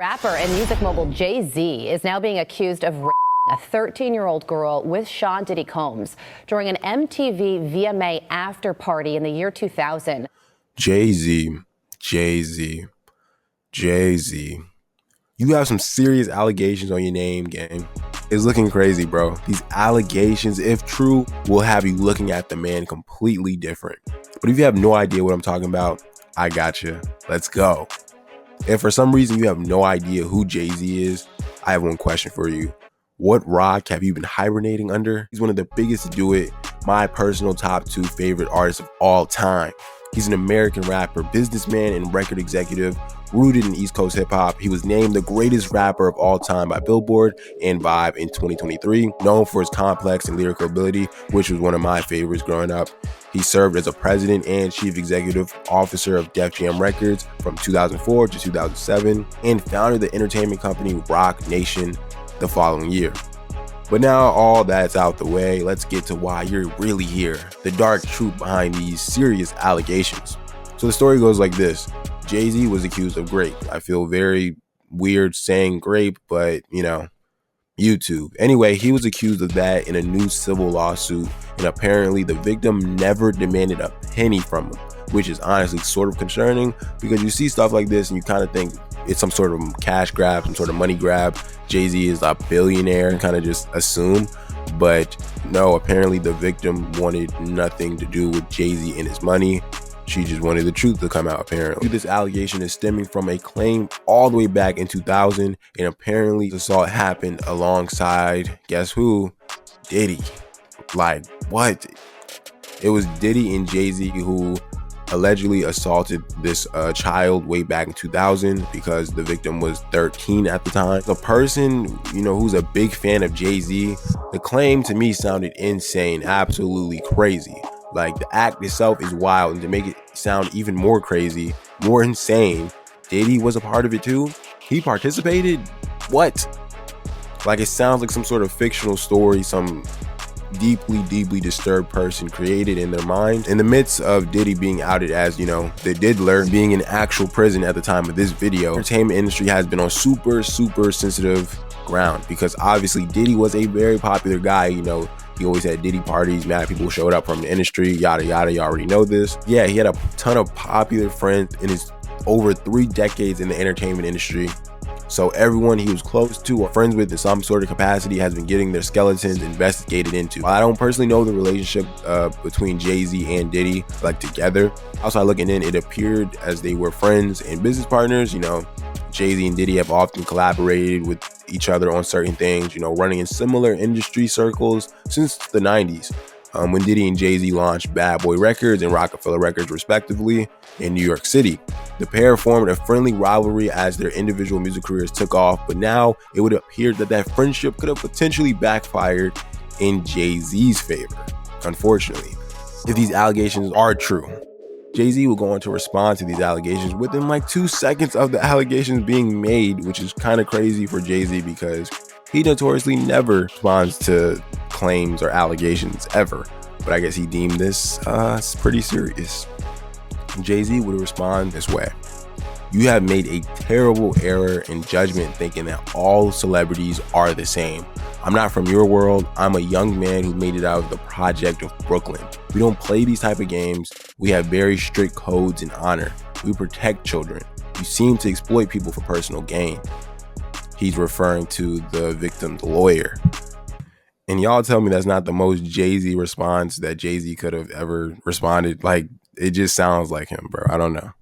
Rapper and music mogul Jay-Z is now being accused of raping a 13-year-old girl with Sean Diddy Combs during an MTV VMA after party in the year 2000. Jay-Z. You have some serious allegations on your name, gang. It's looking crazy, bro. These allegations, if true, will have you looking at the man completely different. But if you have no idea what I'm talking about, I got you. Let's go. If for some reason you have no idea who Jay-Z is, I have one question for you. What rock have you been hibernating under? He's one of the biggest to do it, my personal top 2 favorite artists of all time. He's an American rapper, businessman, and record executive rooted in East Coast hip-hop. He was named the greatest rapper of all time by Billboard and Vibe in 2023, known for his complex and lyrical ability, which was one of my favorites growing up. He served as a president and chief executive officer of Def Jam Records from 2004 to 2007 and founded the entertainment company Roc Nation the following year. But now all that's out the way, let's get to why you're really here, the dark truth behind these serious allegations. So the story goes like this. Jay-Z was accused of grape. I feel very weird saying grape, but YouTube. Anyway, he was accused of that in a new civil lawsuit, and apparently the victim never demanded a penny from him, which is honestly sort of concerning because you see stuff like this and you kind of think it's some sort of cash grab, some sort of money grab. Jay-Z is a billionaire, kind of just assume. But no, apparently the victim wanted nothing to do with Jay-Z and his money. She just wanted the truth to come out, apparently. This allegation is stemming from a claim all the way back in 2000, and apparently the assault happened alongside, guess who? Diddy. Like, what? It was Diddy and Jay-Z who allegedly assaulted this child way back in 2000 because the victim was 13 at the time. The person, who's a big fan of Jay-Z, the claim to me sounded insane, absolutely crazy. Like, the act itself is wild, and to make it sound even more crazy, more insane, Diddy was a part of it too? He participated? What? Like, it sounds like some sort of fictional story some deeply disturbed person created in their mind. In the midst of Diddy being outed as, the diddler, being in actual prison at the time of this video, the entertainment industry has been on super sensitive ground because obviously Diddy was a very popular guy, He always had Diddy parties, mad people showed up from the industry, yada yada, you already know this. Yeah, he had a ton of popular friends in his over 3 decades in the entertainment industry. So everyone he was close to or friends with in some sort of capacity has been getting their skeletons investigated into. While I don't personally know the relationship between Jay-Z and Diddy, like together, outside looking in, it appeared as they were friends and business partners. Jay-Z and Diddy have often collaborated with each other on certain things, running in similar industry circles since the 90s. When Diddy and Jay-Z launched Bad Boy Records and Rockefeller Records respectively in New York City. The pair formed a friendly rivalry as their individual music careers took off, but now it would appear that friendship could have potentially backfired in Jay-Z's favor, unfortunately. If these allegations are true, Jay-Z will go on to respond to these allegations within like 2 seconds of the allegations being made, which is kind of crazy for Jay-Z because he notoriously never responds to claims or allegations ever. But I guess he deemed this pretty serious. Jay-Z would respond this way. You have made a terrible error in judgment thinking that all celebrities are the same. I'm not from your world. I'm a young man who made it out of the project of Brooklyn. We don't play these type of games. We have very strict codes and honor. We protect children. You seem to exploit people for personal gain. He's referring to the victim's lawyer. And y'all tell me that's not the most Jay-Z response that Jay-Z could have ever responded. Like, it just sounds like him, bro. I don't know.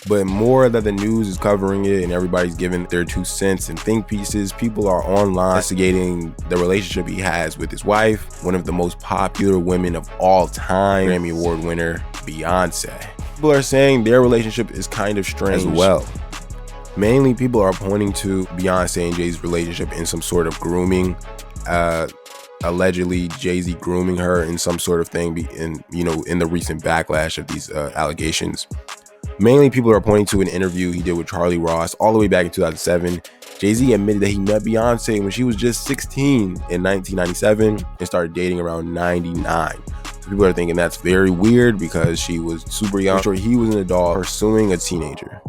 But more that the news is covering it and everybody's giving their 2 cents and think pieces, people are online investigating the relationship he has with his wife, one of the most popular women of all time, Grammy Award winner, Beyonce. People are saying their relationship is kind of strange as well. Mainly people are pointing to Beyonce and Jay-Z's relationship in some sort of grooming, allegedly Jay-Z grooming her in some sort of thing in the recent backlash of these allegations. Mainly people are pointing to an interview he did with Charlie Ross all the way back in 2007. Jay-Z admitted that he met Beyonce when she was just 16 in 1997 and started dating around 99. So people are thinking that's very weird because she was super young. I'm sure he was an adult pursuing a teenager.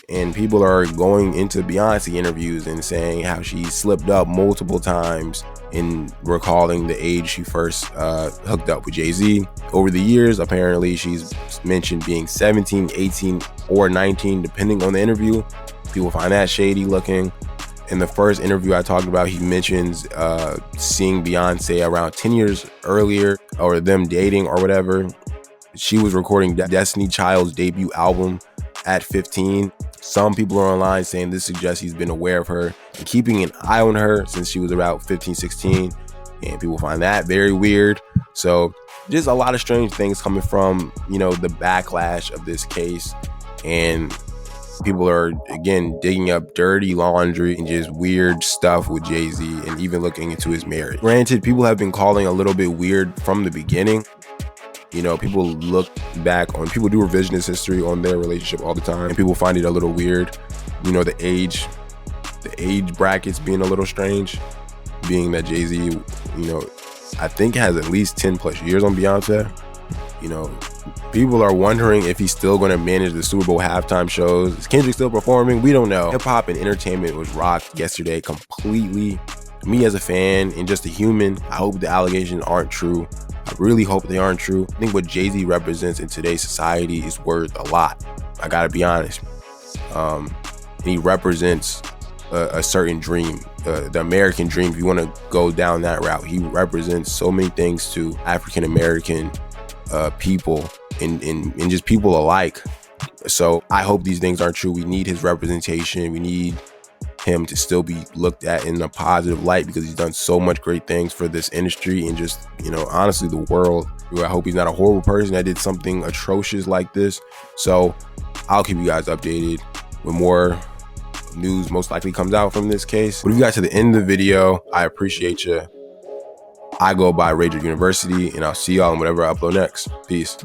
And people are going into Beyonce interviews and saying how she slipped up multiple times in recalling the age she first hooked up with Jay-Z. Over the years, apparently she's mentioned being 17, 18, or 19, depending on the interview. People find that shady looking. In the first interview I talked about, he mentions seeing Beyonce around 10 years earlier, or them dating or whatever. She was recording Destiny Child's debut album at 15. Some people are online saying this suggests he's been aware of her and keeping an eye on her since she was about 15, 16. And people find that very weird. So just a lot of strange things coming from, you know, the backlash of this case. And people are, again, digging up dirty laundry and just weird stuff with Jay-Z and even looking into his marriage. Granted, people have been calling a little bit weird from the beginning. You know, people look back on, people do revisionist history on their relationship all the time, and people find it a little weird. You know, the age brackets being a little strange, being that Jay-Z, you know, I think has at least 10 plus years on Beyonce. You know, people are wondering if he's still going to manage the Super Bowl halftime shows. Is Kendrick still performing? We don't know. Hip hop and entertainment was rocked yesterday completely. Me as a fan and just a human, I hope the allegations aren't true. I really hope they aren't true. I think what Jay-Z represents in today's society is worth a lot. I gotta be honest. And he represents a certain dream, the American dream. If you want to go down that route, he represents so many things to African American people and just people alike. So I hope these things aren't true. We need his representation. We need him to still be looked at in a positive light because he's done so much great things for this industry and just, you know, honestly, the world. I hope he's not a horrible person that did something atrocious like this. So I'll keep you guys updated when more news most likely comes out from this case. But if you got to the end of the video, I appreciate you. I go by Rager University, and I'll see y'all in whatever I upload next. Peace.